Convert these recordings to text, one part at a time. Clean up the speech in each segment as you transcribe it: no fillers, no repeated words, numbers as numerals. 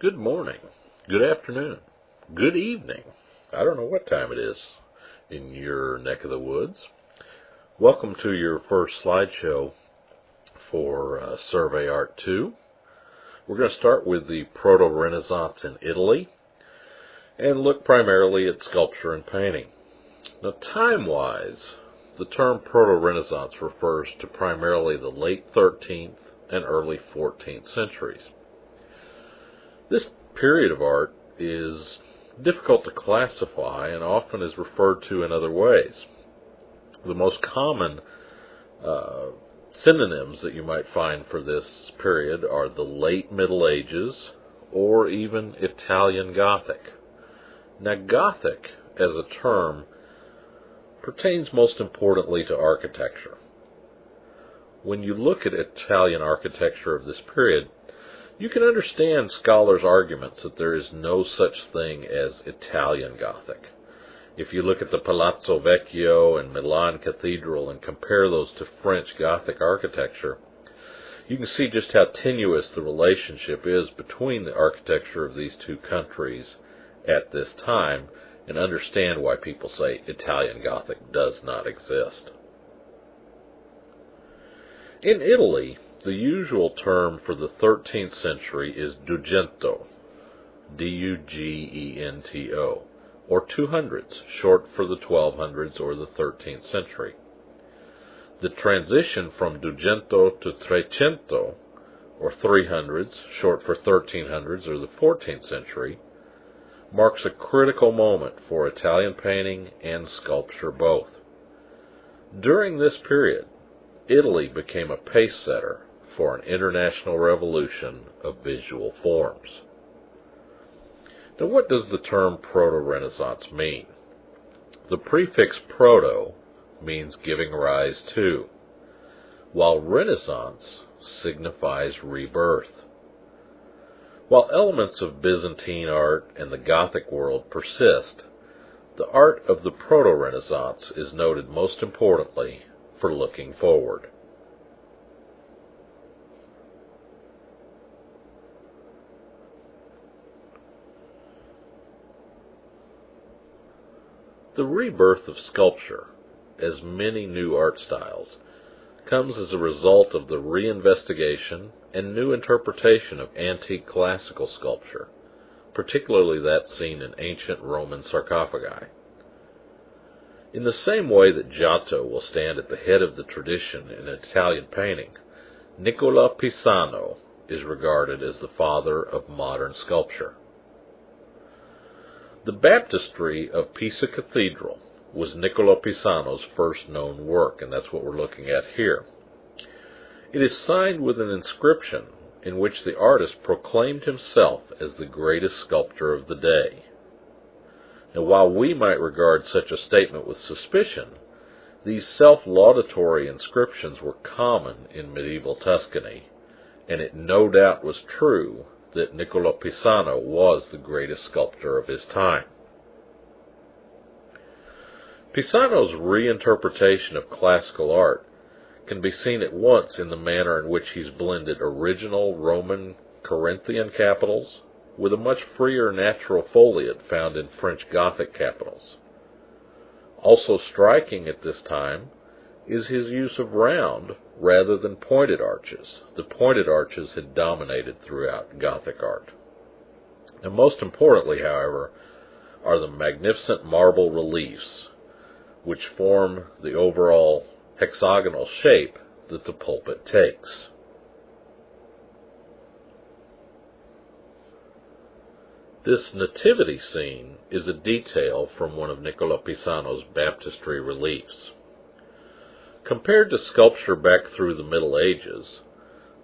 Good morning, good afternoon, good evening. I don't know what time it is in your neck of the woods. Welcome to your first slideshow for Survey Art 2. We're going to start with the Proto-Renaissance in Italy and look primarily at sculpture and painting. Now, time-wise, the term Proto-Renaissance refers to primarily the late 13th and early 14th centuries. This period of art is difficult to classify and often is referred to in other ways. The most common synonyms that you might find for this period are the late Middle Ages or even Italian Gothic. Now, Gothic as a term pertains most importantly to architecture. When you look at Italian architecture of this period, you can understand scholars' arguments that there is no such thing as Italian Gothic. If you look at the Palazzo Vecchio and Milan Cathedral and compare those to French Gothic architecture, you can see just how tenuous the relationship is between the architecture of these two countries at this time and understand why people say Italian Gothic does not exist. In Italy, the usual term for the 13th century is Dugento, D-U-G-E-N-T-O, or 200s, short for the 1200s or the 13th century. The transition from Dugento to Trecento, or 300s, short for 1300s or the 14th century, marks a critical moment for Italian painting and sculpture both. During this period, Italy became a pace-setter for an international revolution of visual forms. Now, what does the term Proto-Renaissance mean? The prefix proto means giving rise to, while Renaissance signifies rebirth. While elements of Byzantine art and the Gothic world persist, the art of the Proto-Renaissance is noted most importantly for looking forward. The rebirth of sculpture, as many new art styles, comes as a result of the reinvestigation and new interpretation of antique classical sculpture, particularly that seen in ancient Roman sarcophagi. In the same way that Giotto will stand at the head of the tradition in Italian painting, Nicola Pisano is regarded as the father of modern sculpture. The baptistry of Pisa Cathedral was Nicola Pisano's first known work, and that's what we're looking at here. It is signed with an inscription in which the artist proclaimed himself as the greatest sculptor of the day. Now, while we might regard such a statement with suspicion, these self-laudatory inscriptions were common in medieval Tuscany, and it no doubt was true that Nicola Pisano was the greatest sculptor of his time. Pisano's reinterpretation of classical art can be seen at once in the manner in which he's blended original Roman Corinthian capitals with a much freer natural foliage found in French Gothic capitals. Also striking at this time is his use of round rather than pointed arches. The pointed arches had dominated throughout Gothic art. And most importantly, however, are the magnificent marble reliefs, which form the overall hexagonal shape that the pulpit takes. This nativity scene is a detail from one of Nicola Pisano's baptistry reliefs. Compared to sculpture back through the Middle Ages,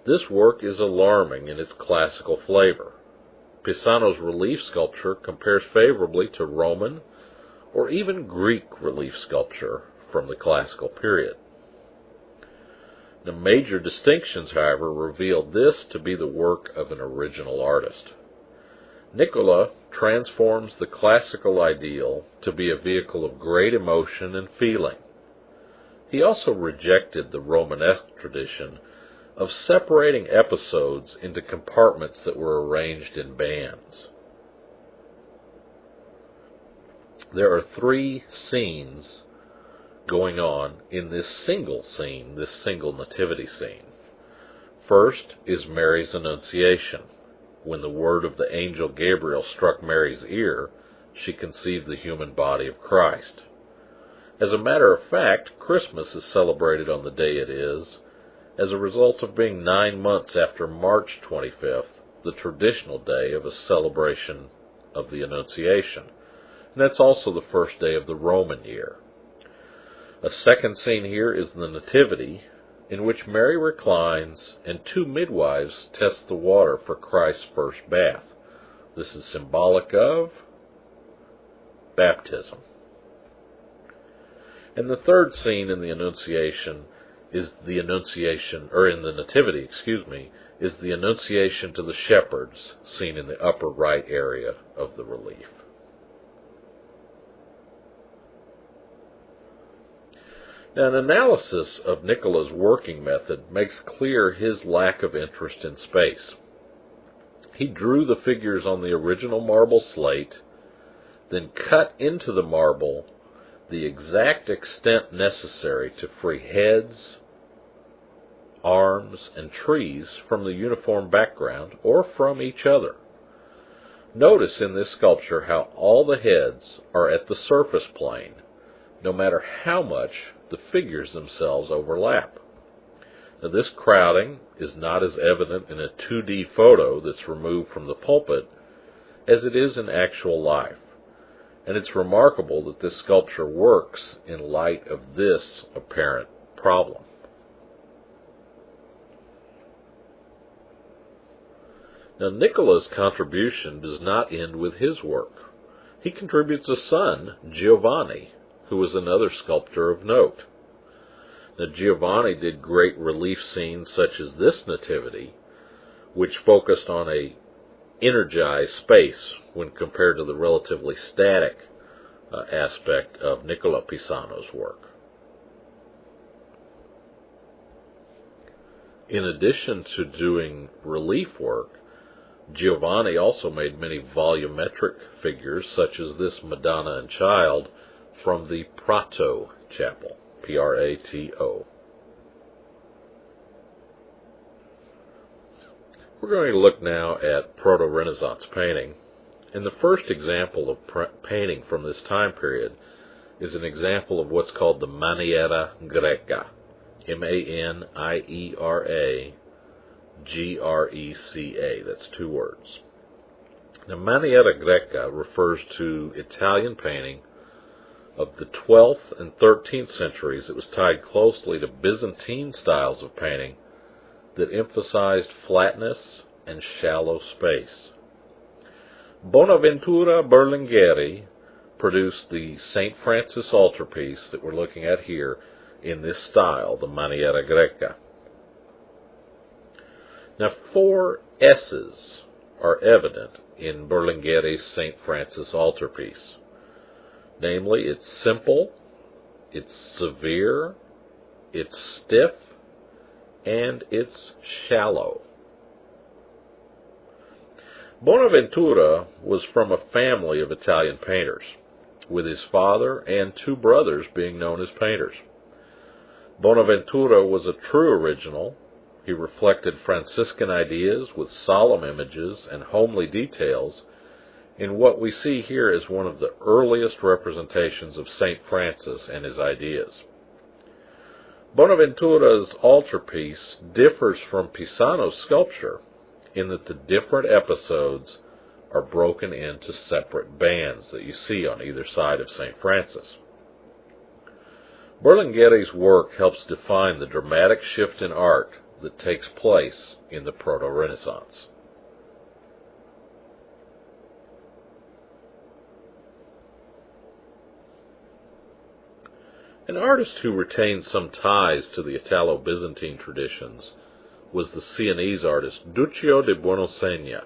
this work is alarming in its classical flavor. Pisano's relief sculpture compares favorably to Roman or even Greek relief sculpture from the classical period. The major distinctions, however, reveal this to be the work of an original artist. Nicola transforms the classical ideal to be a vehicle of great emotion and feeling. He also rejected the Romanesque tradition of separating episodes into compartments that were arranged in bands. There are 3 scenes going on in this single scene, this single nativity scene. First is Mary's Annunciation. When the word of the angel Gabriel struck Mary's ear, she conceived the human body of Christ. As a matter of fact, Christmas is celebrated on the day it is, as a result of being 9 months after March 25th, the traditional day of a celebration of the Annunciation. And that's also the first day of the Roman year. A second scene here is the Nativity, in which Mary reclines and 2 midwives test the water for Christ's first bath. This is symbolic of baptism. And the third scene in the Annunciation is the Nativity, is the Annunciation to the shepherds, seen in the upper right area of the relief. Now, an analysis of Nicola's working method makes clear his lack of interest in space. He drew the figures on the original marble slate, then cut into the marble the exact extent necessary to free heads, arms, and trees from the uniform background or from each other. Notice in this sculpture how all the heads are at the surface plane, no matter how much the figures themselves overlap. Now, this crowding is not as evident in a 2D photo that's removed from the pulpit as it is in actual life. And it's remarkable that this sculpture works in light of this apparent problem. Now, Nicola's contribution does not end with his work. He contributes a son, Giovanni, who was another sculptor of note. Now, Giovanni did great relief scenes such as this Nativity, which focused on a energized space when compared to the relatively static aspect of Nicola Pisano's work. In addition to doing relief work, Giovanni also made many volumetric figures such as this Madonna and Child from the Proto chapel, Prato. We're going to look now at Proto-Renaissance painting, and the first example of painting from this time period is an example of what's called the Maniera Greca, M-A-N-I-E-R-A G-R-E-C-A, that's 2 words. Now, Maniera Greca refers to Italian painting of the 12th and 13th centuries. It was tied closely to Byzantine styles of painting that emphasized flatness and shallow space. Bonaventura Berlinghieri produced the St. Francis altarpiece that we're looking at here in this style, the Maniera Greca. Now, 4 S's are evident in Berlinghieri's St. Francis altarpiece. Namely, it's simple, it's severe, it's stiff, and it's shallow. Bonaventura was from a family of Italian painters, with his father and 2 brothers being known as painters. Bonaventura was a true original. He reflected Franciscan ideas with solemn images and homely details in what we see here as one of the earliest representations of St. Francis and his ideas. Bonaventura's altarpiece differs from Pisano's sculpture in that the different episodes are broken into separate bands that you see on either side of St. Francis. Berlinghieri's work helps define the dramatic shift in art that takes place in the Proto-Renaissance. An artist who retained some ties to the Italo-Byzantine traditions was the Sienese artist Duccio di Buonosegna.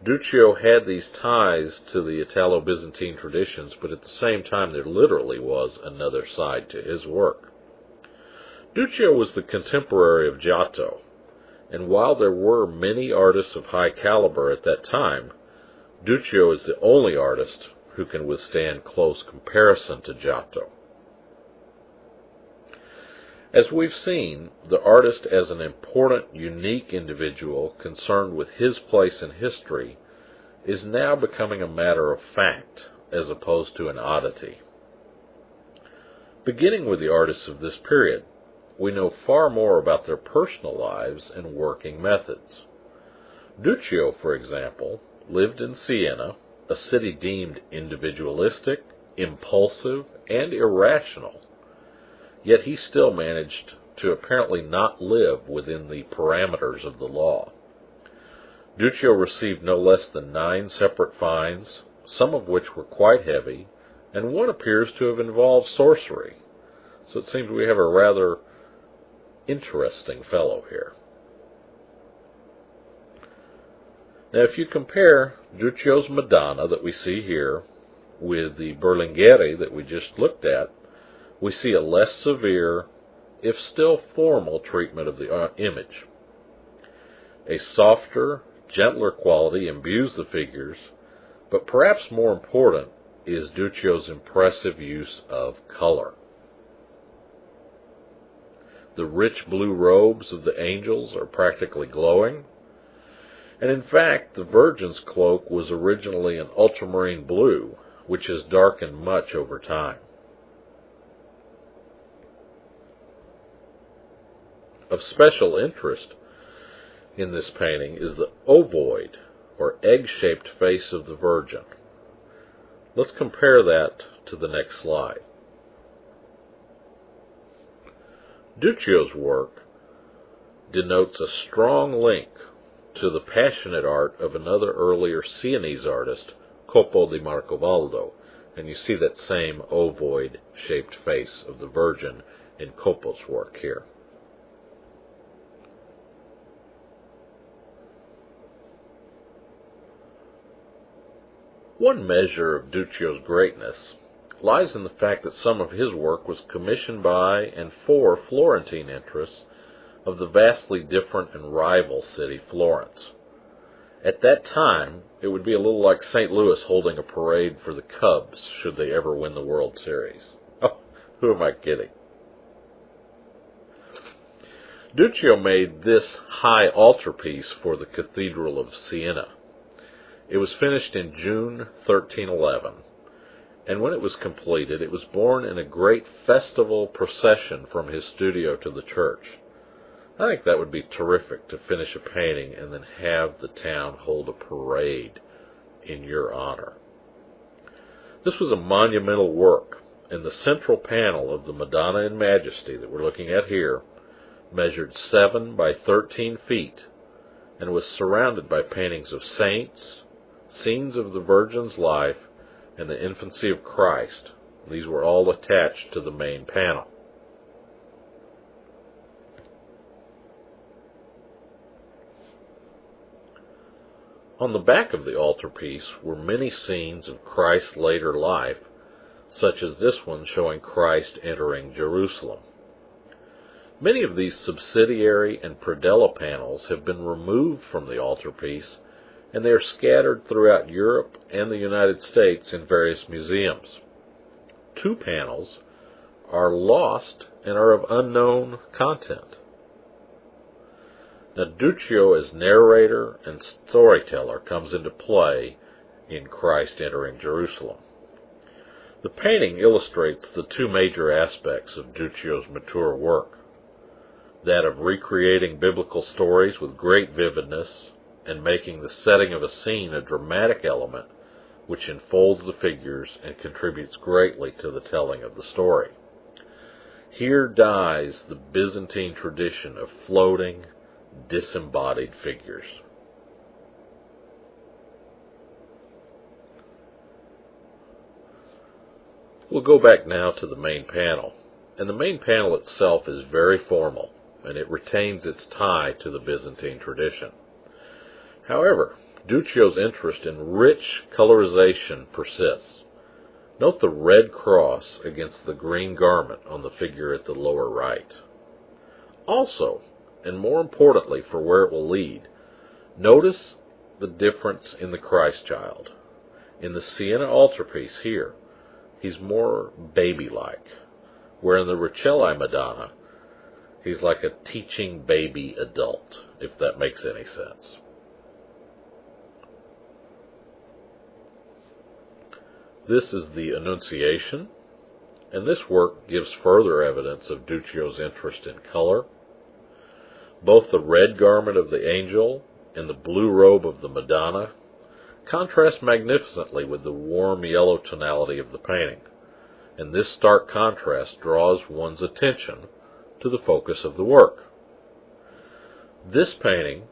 Duccio had these ties to the Italo-Byzantine traditions, but at the same time there literally was another side to his work. Duccio was the contemporary of Giotto, and while there were many artists of high caliber at that time, Duccio is the only artist who can withstand close comparison to Giotto. As we've seen, the artist as an important, unique individual concerned with his place in history is now becoming a matter of fact as opposed to an oddity. Beginning with the artists of this period, we know far more about their personal lives and working methods. Duccio, for example, lived in Siena, a city deemed individualistic, impulsive, and irrational, yet he still managed to apparently not live within the parameters of the law. Duccio received no less than 9 separate fines, some of which were quite heavy, and one appears to have involved sorcery. So it seems we have a rather interesting fellow here. Now, if you compare Duccio's Madonna that we see here with the Berlingueri that we just looked at, we see a less severe, if still formal, treatment of the image. A softer, gentler quality imbues the figures, but perhaps more important is Duccio's impressive use of color. The rich blue robes of the angels are practically glowing, and in fact the Virgin's cloak was originally an ultramarine blue, which has darkened much over time. Of special interest in this painting is the ovoid, or egg-shaped face of the Virgin. Let's compare that to the next slide. Duccio's work denotes a strong link to the passionate art of another earlier Sienese artist, Coppo di Marcovaldo, and you see that same ovoid-shaped face of the Virgin in Coppo's work here. One measure of Duccio's greatness lies in the fact that some of his work was commissioned by and for Florentine interests of the vastly different and rival city Florence. At that time, it would be a little like St. Louis holding a parade for the Cubs should they ever win the World Series. Oh, who am I kidding? Duccio made this high altarpiece for the Cathedral of Siena. It was finished in June 1311, and when it was completed, it was borne in a great festival procession from his studio to the church. I think that would be terrific to finish a painting and then have the town hold a parade in your honor. This was a monumental work, and the central panel of the Madonna in Majesty that we're looking at here measured 7 by 13 feet and was surrounded by paintings of saints, scenes of the Virgin's life, and the infancy of Christ. These were all attached to the main panel. On the back of the altarpiece were many scenes of Christ's later life, such as this one showing Christ entering Jerusalem. Many of these subsidiary and predella panels have been removed from the altarpiece, and they are scattered throughout Europe and the United States in various museums. 2 panels are lost and are of unknown content. Now, Duccio as narrator and storyteller comes into play in Christ entering Jerusalem. The painting illustrates the 2 major aspects of Duccio's mature work, that of recreating biblical stories with great vividness and making the setting of a scene a dramatic element which enfolds the figures and contributes greatly to the telling of the story. Here dies the Byzantine tradition of floating, disembodied figures. We'll go back now to the main panel, and the main panel itself is very formal, and it retains its tie to the Byzantine tradition. However, Duccio's interest in rich colorization persists. Note the red cross against the green garment on the figure at the lower right. Also, and more importantly for where it will lead, notice the difference in the Christ child. In the Siena altarpiece here, he's more baby-like, where in the Rucellai Madonna, he's like a teaching baby adult, if that makes any sense. This is the Annunciation, and this work gives further evidence of Duccio's interest in color. Both the red garment of the angel and the blue robe of the Madonna contrast magnificently with the warm yellow tonality of the painting, and this stark contrast draws one's attention to the focus of the work. This painting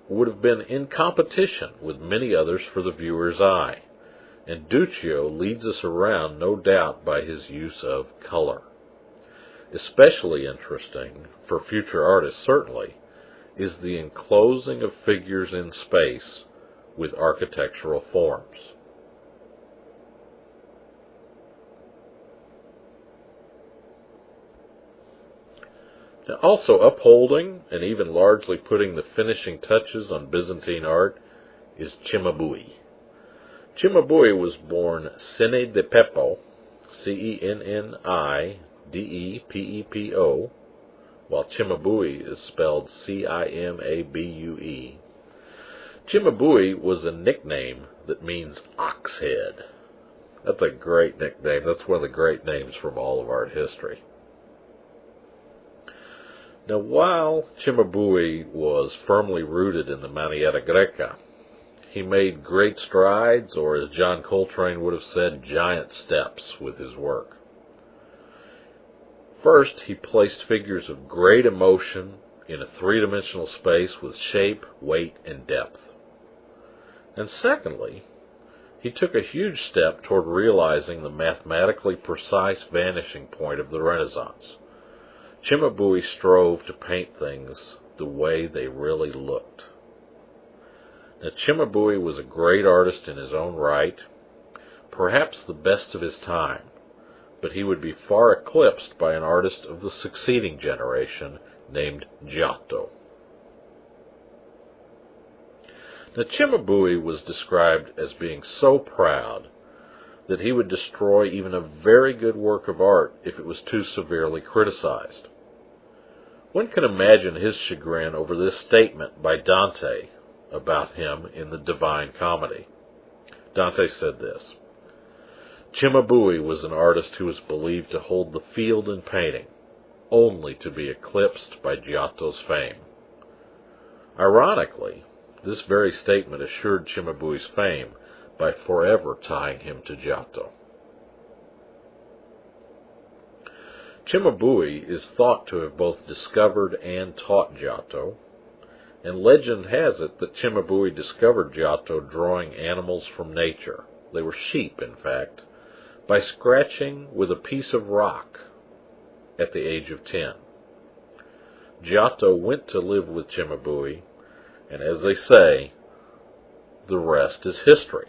would have been in competition with many others for the viewer's eye, and Duccio leads us around, no doubt, by his use of color. Especially interesting, for future artists certainly, is the enclosing of figures in space with architectural forms. Now, also upholding and even largely putting the finishing touches on Byzantine art is Cimabue. Cimabue was born Cenne di Peppo, Cennideppo, while Cimabue is spelled Cimabue. Cimabue was a nickname that means ox head. That's a great nickname. That's one of the great names from all of art history. Now, while Cimabue was firmly rooted in the Maniera Greca, he made great strides, or as John Coltrane would have said, giant steps with his work. First, he placed figures of great emotion in a three-dimensional space with shape, weight, and depth. And secondly, he took a huge step toward realizing the mathematically precise vanishing point of the Renaissance. Cimabue strove to paint things the way they really looked. Now, Cimabue was a great artist in his own right, perhaps the best of his time, but he would be far eclipsed by an artist of the succeeding generation named Giotto. Now, Cimabue was described as being so proud that he would destroy even a very good work of art if it was too severely criticized. One can imagine his chagrin over this statement by Dante about him in the Divine Comedy. Dante said this: Cimabue was an artist who was believed to hold the field in painting, only to be eclipsed by Giotto's fame. Ironically, this very statement assured Cimabue's fame by forever tying him to Giotto. Cimabue is thought to have both discovered and taught Giotto, and legend has it that Cimabue discovered Giotto drawing animals from nature, they were sheep in fact, by scratching with a piece of rock at the age of 10. Giotto went to live with Cimabue, and as they say, the rest is history.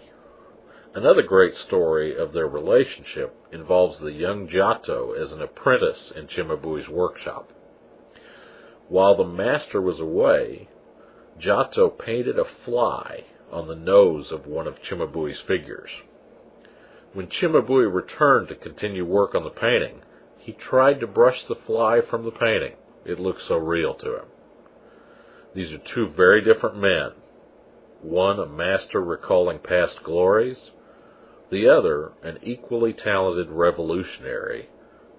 Another great story of their relationship involves the young Giotto as an apprentice in Cimabue's workshop. While the master was away, Giotto painted a fly on the nose of one of Cimabue's figures. When Cimabue returned to continue work on the painting, he tried to brush the fly from the painting. It looked so real to him. These are two very different men, one a master recalling past glories, the other an equally talented revolutionary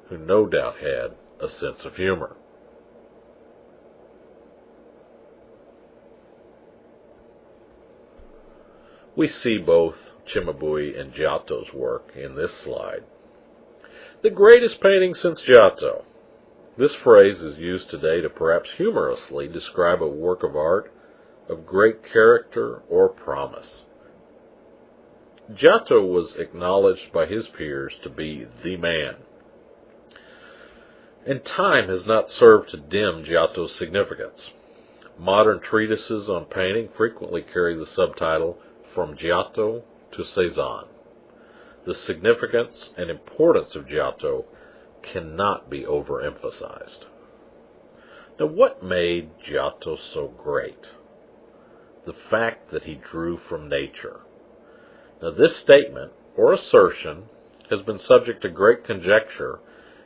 who no doubt had a sense of humor. We see both Cimabue and Giotto's work in this slide. The greatest painting since Giotto. This phrase is used today to perhaps humorously describe a work of art of great character or promise. Giotto was acknowledged by his peers to be the man, and time has not served to dim Giotto's significance. Modern treatises on painting frequently carry the subtitle From Giotto to Cézanne. The significance and importance of Giotto cannot be overemphasized. Now, what made Giotto so great? The fact that he drew from nature. Now, this statement, or assertion, has been subject to great conjecture,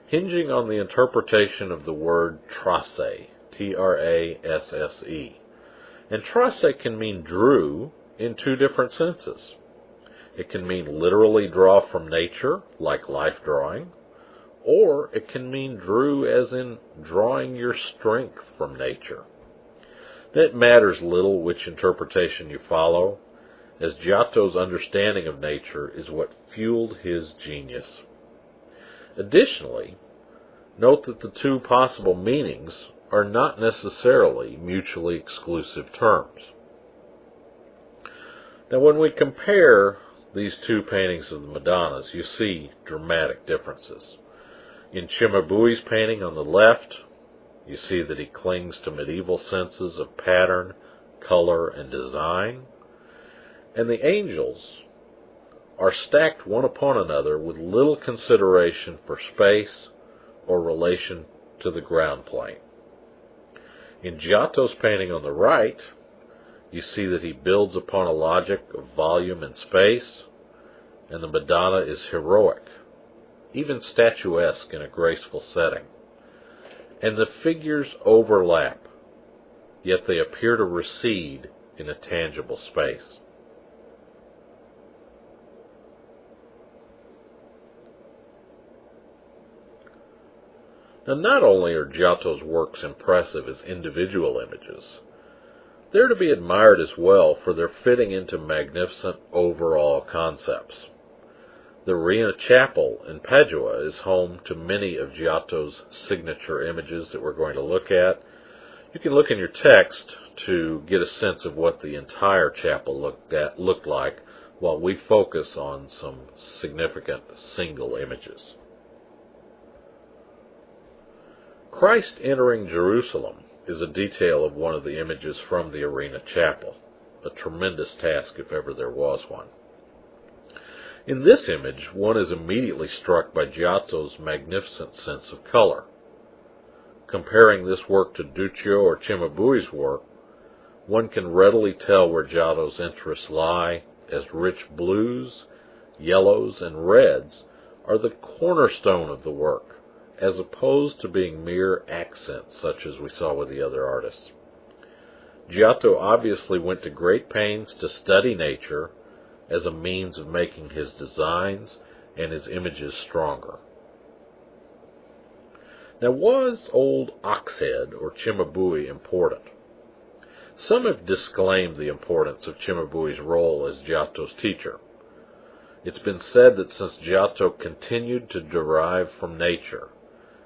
hinging on the interpretation of the word trasse, T-R-A-S-S-E. And trasse can mean drew in two different senses. It can mean literally draw from nature, like life drawing, or it can mean drew as in drawing your strength from nature. It matters little which interpretation you follow, as Giotto's understanding of nature is what fueled his genius. Additionally, note that the two possible meanings are not necessarily mutually exclusive terms. Now, when we compare these two paintings of the Madonnas, you see dramatic differences. In Cimabue's painting on the left, you see that he clings to medieval senses of pattern, color, and design, and the angels are stacked one upon another with little consideration for space or relation to the ground plane. In Giotto's painting on the right, you see that he builds upon a logic of volume and space, and the Madonna is heroic, even statuesque in a graceful setting. And the figures overlap, yet they appear to recede in a tangible space. Now, not only are Giotto's works impressive as individual images, they're to be admired as well for their fitting into magnificent overall concepts. The Arena Chapel in Padua is home to many of Giotto's signature images that we're going to look at. You can look in your text to get a sense of what the entire chapel looked like, while we focus on some significant single images. Christ entering Jerusalem is a detail of one of the images from the Arena Chapel, a tremendous task if ever there was one. In this image, one is immediately struck by Giotto's magnificent sense of color. Comparing this work to Duccio or Cimabue's work, one can readily tell where Giotto's interests lie, as rich blues, yellows, and reds are the cornerstone of the work, as opposed to being mere accents such as we saw with the other artists. Giotto obviously went to great pains to study nature as a means of making his designs and his images stronger. Now, was old Oxhead or Cimabue important? Some have disclaimed the importance of Cimabue's role as Giotto's teacher. It's been said that since Giotto continued to derive from nature,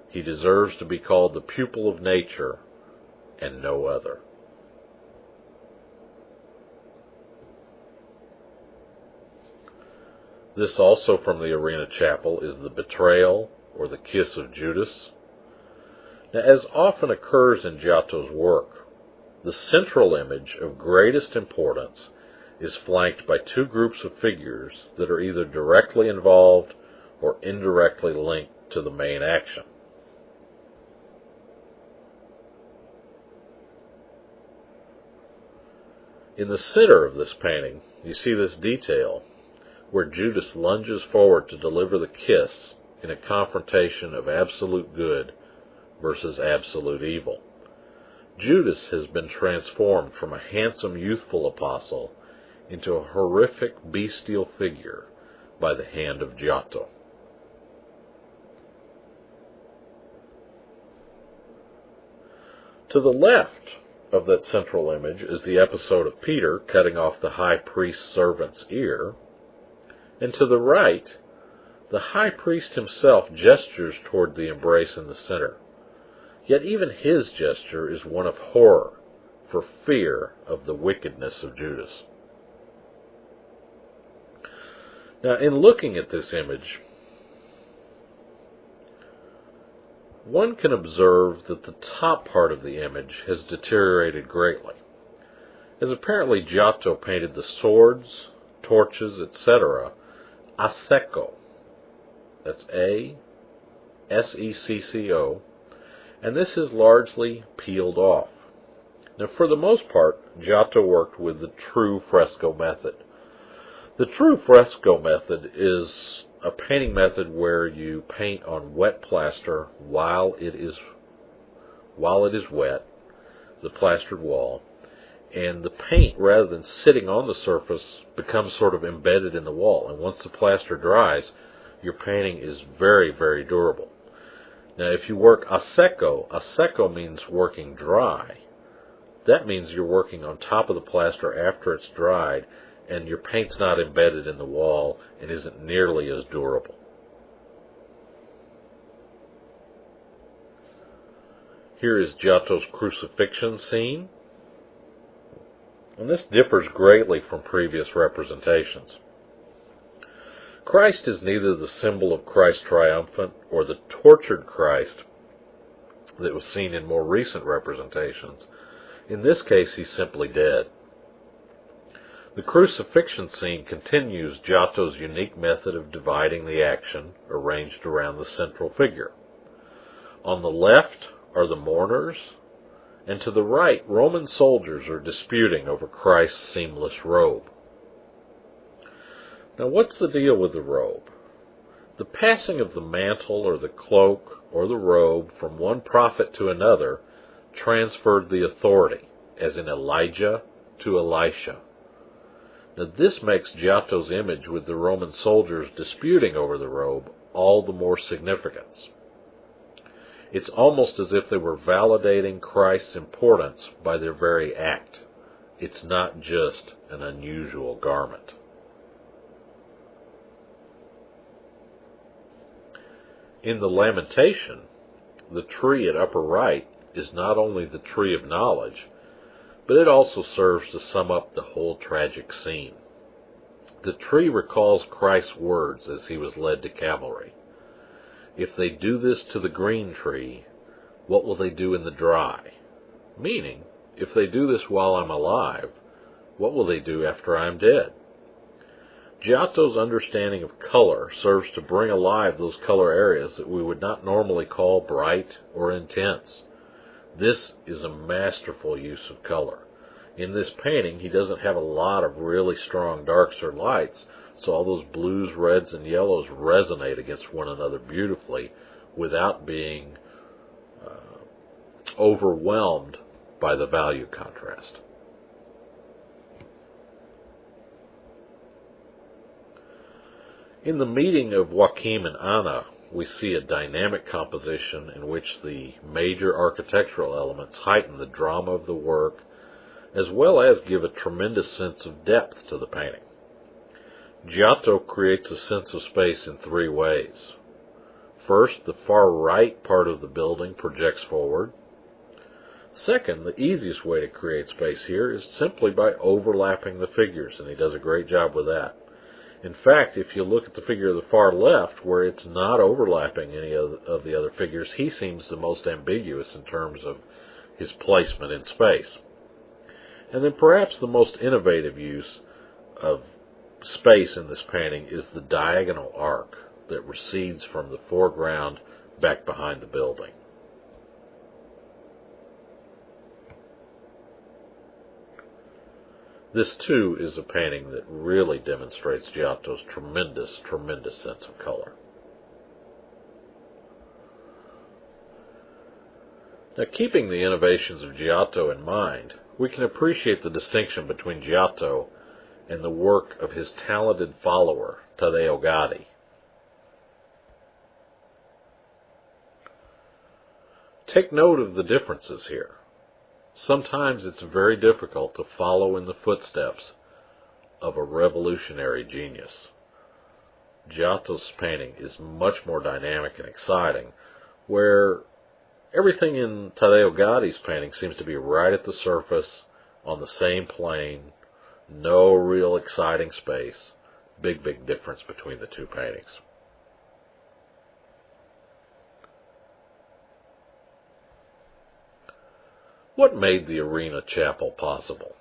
he deserves to be called the pupil of nature and no other. This also from the Arena Chapel is the betrayal or the kiss of Judas. Now, as often occurs in Giotto's work, the central image of greatest importance is flanked by two groups of figures that are either directly involved or indirectly linked to the main action. In the center of this painting, you see this detail where Judas lunges forward to deliver the kiss in a confrontation of absolute good versus absolute evil. Judas has been transformed from a handsome youthful apostle into a horrific bestial figure by the hand of Giotto. To the left of that central image is the episode of Peter cutting off the high priest's servant's ear, and to the right, the high priest himself gestures toward the embrace in the center. Yet even his gesture is one of horror, for fear of the wickedness of Judas. Now, in looking at this image, one can observe that the top part of the image has deteriorated greatly, as apparently Giotto painted the swords, torches, etc. a secco. That's A-S-E-C-C-O, and this is largely peeled off. Now, for the most part, Giotto worked with the true fresco method. The true fresco method is a painting method where you paint on wet plaster while it is wet, the plastered wall, and the paint, rather than sitting on the surface, becomes sort of embedded in the wall. And once the plaster dries, your painting is very, very durable. Now, if you work a secco means working dry. That means you're working on top of the plaster after it's dried, and your paint's not embedded in the wall and isn't nearly as durable. Here is Giotto's crucifixion scene, and this differs greatly from previous representations. Christ is neither the symbol of Christ triumphant or the tortured Christ that was seen in more recent representations. In this case, he's simply dead. The crucifixion scene continues Giotto's unique method of dividing the action arranged around the central figure. On the left are the mourners, and to the right, Roman soldiers are disputing over Christ's seamless robe. Now, what's the deal with the robe? The passing of the mantle or the cloak or the robe from one prophet to another transferred the authority, as in Elijah to Elisha. Now, this makes Giotto's image with the Roman soldiers disputing over the robe all the more significant. It's almost as if they were validating Christ's importance by their very act. It's not just an unusual garment. In the Lamentation, the tree at upper right is not only the tree of knowledge, but it also serves to sum up the whole tragic scene. The tree recalls Christ's words as he was led to Calvary. If they do this to the green tree, what will they do in the dry? Meaning, if they do this while I'm alive, what will they do after I'm dead? Giotto's understanding of color serves to bring alive those color areas that we would not normally call bright or intense. This is a masterful use of color. In this painting, he doesn't have a lot of really strong darks or lights, so all those blues, reds, and yellows resonate against one another beautifully without being overwhelmed by the value contrast. In the meeting of Joachim and Anna, we see a dynamic composition in which the major architectural elements heighten the drama of the work, as well as give a tremendous sense of depth to the painting. Giotto creates a sense of space in three ways. First, the far right part of the building projects forward. Second, the easiest way to create space here is simply by overlapping the figures, and he does a great job with that. In fact, if you look at the figure of the far left, where it's not overlapping any of the other figures, he seems the most ambiguous in terms of his placement in space. And then perhaps the most innovative use of space in this painting is the diagonal arc that recedes from the foreground back behind the building. This, too, is a painting that really demonstrates Giotto's tremendous, tremendous sense of color. Now, keeping the innovations of Giotto in mind, we can appreciate the distinction between Giotto and the work of his talented follower, Taddeo Gaddi. Take note of the differences here. Sometimes it's very difficult to follow in the footsteps of a revolutionary genius. Giotto's painting is much more dynamic and exciting, where everything in Taddeo Gaddi's painting seems to be right at the surface, on the same plane, no real exciting space. Big, big difference between the two paintings. What made the Arena Chapel possible?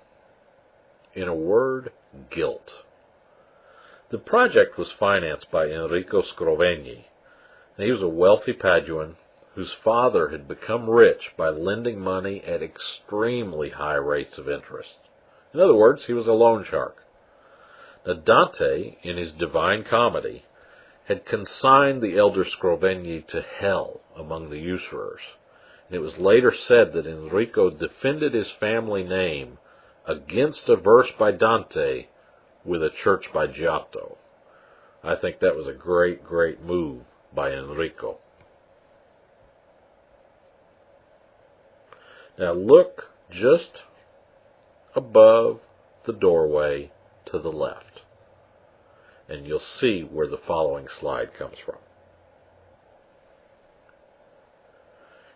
In a word, guilt. The project was financed by Enrico Scrovegni. He was a wealthy Paduan whose father had become rich by lending money at extremely high rates of interest. In other words, he was a loan shark. Now, Dante, in his Divine Comedy, had consigned the elder Scrovegni to hell among the usurers, and it was later said that Enrico defended his family name against a verse by Dante with a church by Giotto. I think that was a great, great move by Enrico. Now look just above the doorway to the left, and you'll see where the following slide comes from.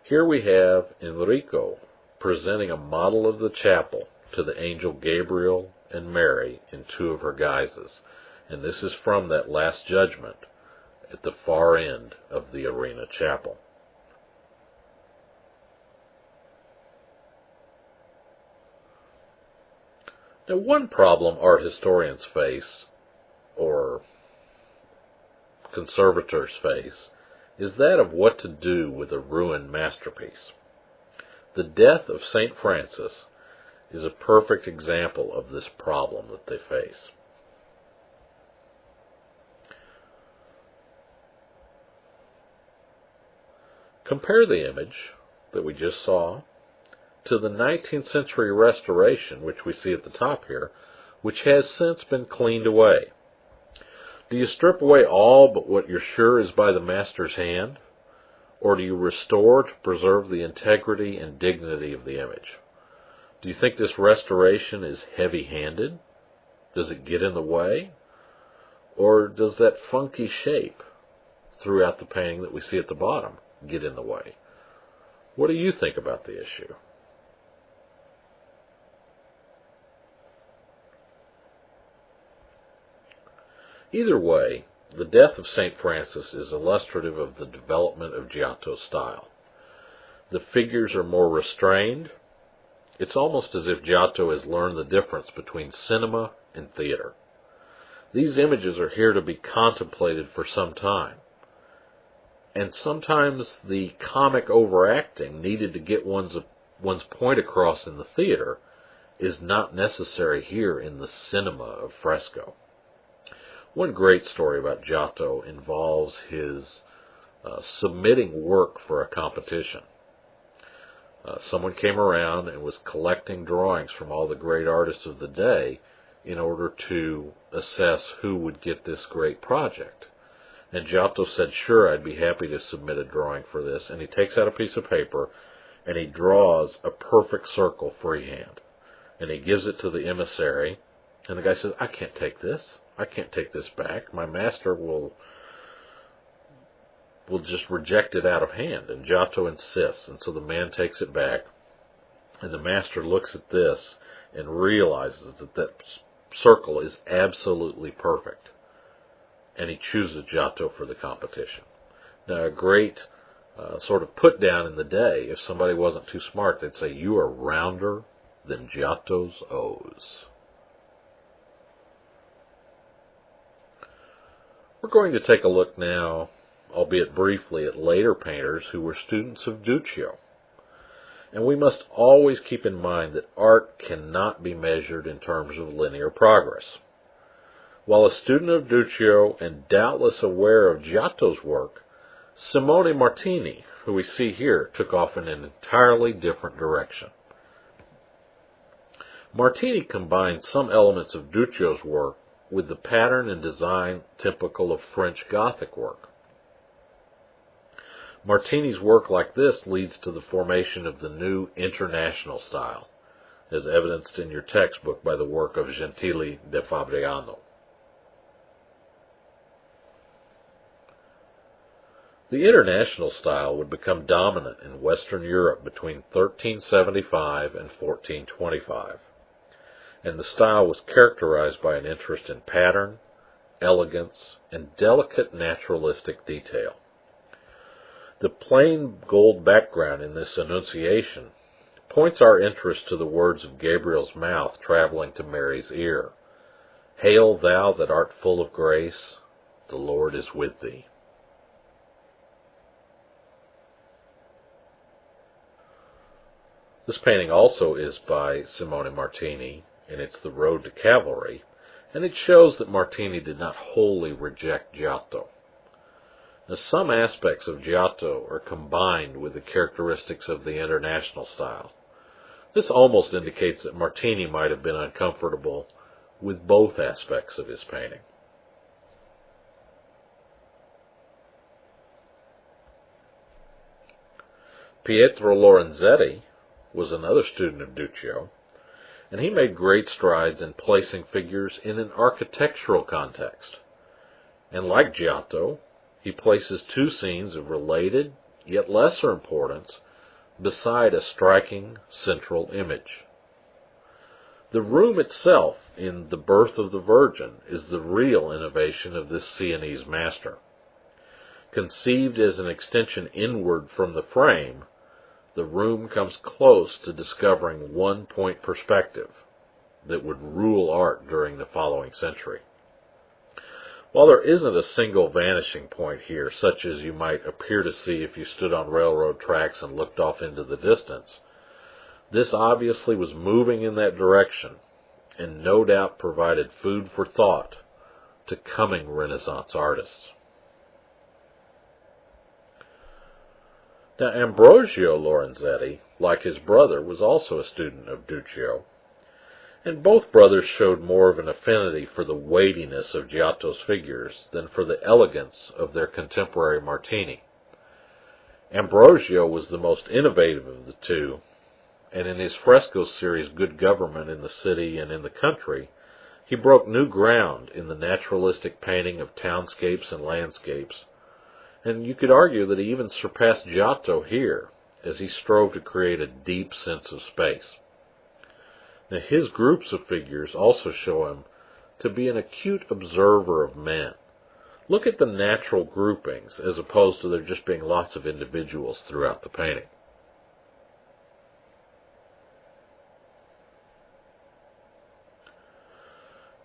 Here we have Enrico presenting a model of the chapel to the angel Gabriel and Mary in two of her guises, and this is from that Last Judgment at the far end of the arena chapel. Now, one problem art historians face, or conservators face, is that of what to do with a ruined masterpiece. The death of St. Francis is a perfect example of this problem that they face. Compare the image that we just saw to the 19th century restoration, which we see at the top here, which has since been cleaned away. Do you strip away all but what you're sure is by the master's hand? Or do you restore to preserve the integrity and dignity of the image? Do you think this restoration is heavy-handed? Does it get in the way? Or does that funky shape throughout the painting that we see at the bottom get in the way? What do you think about the issue? Either way, the death of St. Francis is illustrative of the development of Giotto's style. The figures are more restrained. It's almost as if Giotto has learned the difference between cinema and theater. These images are here to be contemplated for some time. And sometimes the comic overacting needed to get one's point across in the theater is not necessary here in the cinema of fresco. One great story about Giotto involves his submitting work for a competition. Someone came around and was collecting drawings from all the great artists of the day in order to assess who would get this great project. And Giotto said, sure, I'd be happy to submit a drawing for this. And he takes out a piece of paper and he draws a perfect circle freehand. And he gives it to the emissary. And the guy says, I can't take this. I can't take this back. My master will just reject it out of hand. And Giotto insists. And so the man takes it back. And the master looks at this and realizes that that circle is absolutely perfect. And he chooses Giotto for the competition. Now, a great sort of put down in the day, if somebody wasn't too smart, they'd say, you are rounder than Giotto's O's. We're going to take a look now, albeit briefly, at later painters who were students of Duccio. And we must always keep in mind that art cannot be measured in terms of linear progress. While a student of Duccio and doubtless aware of Giotto's work, Simone Martini, who we see here, took off in an entirely different direction. Martini combined some elements of Duccio's work with the pattern and design typical of French Gothic work. Martini's work like this leads to the formation of the new international style, as evidenced in your textbook by the work of Gentili da Fabriano. The international style would become dominant in Western Europe between 1375 and 1425. And the style was characterized by an interest in pattern, elegance, and delicate naturalistic detail. The plain gold background in this Annunciation points our interest to the words of Gabriel's mouth traveling to Mary's ear. Hail thou that art full of grace, the Lord is with thee. This painting also is by Simone Martini, and it's The Road to Cavalry, and it shows that Martini did not wholly reject Giotto. Now, some aspects of Giotto are combined with the characteristics of the International style. This almost indicates that Martini might have been uncomfortable with both aspects of his painting. Pietro Lorenzetti was another student of Duccio, and he made great strides in placing figures in an architectural context. And like Giotto, he places two scenes of related, yet lesser importance, beside a striking central image. The room itself in The Birth of the Virgin is the real innovation of this Sienese master. Conceived as an extension inward from the frame, the room comes close to discovering one-point perspective that would rule art during the following century. While there isn't a single vanishing point here, such as you might appear to see if you stood on railroad tracks and looked off into the distance, this obviously was moving in that direction, and no doubt provided food for thought to coming Renaissance artists. Now, Ambrogio Lorenzetti, like his brother, was also a student of Duccio, and both brothers showed more of an affinity for the weightiness of Giotto's figures than for the elegance of their contemporary Martini. Ambrogio was the most innovative of the two, and in his fresco series Good Government in the City and in the Country, he broke new ground in the naturalistic painting of townscapes and landscapes, and you could argue that he even surpassed Giotto here, as he strove to create a deep sense of space. Now, his groups of figures also show him to be an acute observer of men. Look at the natural groupings, as opposed to there just being lots of individuals throughout the painting.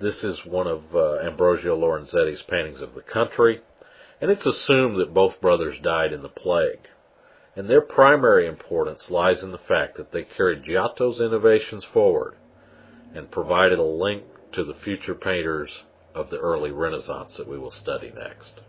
This is one of Ambrogio Lorenzetti's paintings of the country, and it's assumed that both brothers died in the plague. And their primary importance lies in the fact that they carried Giotto's innovations forward and provided a link to the future painters of the early Renaissance that we will study next.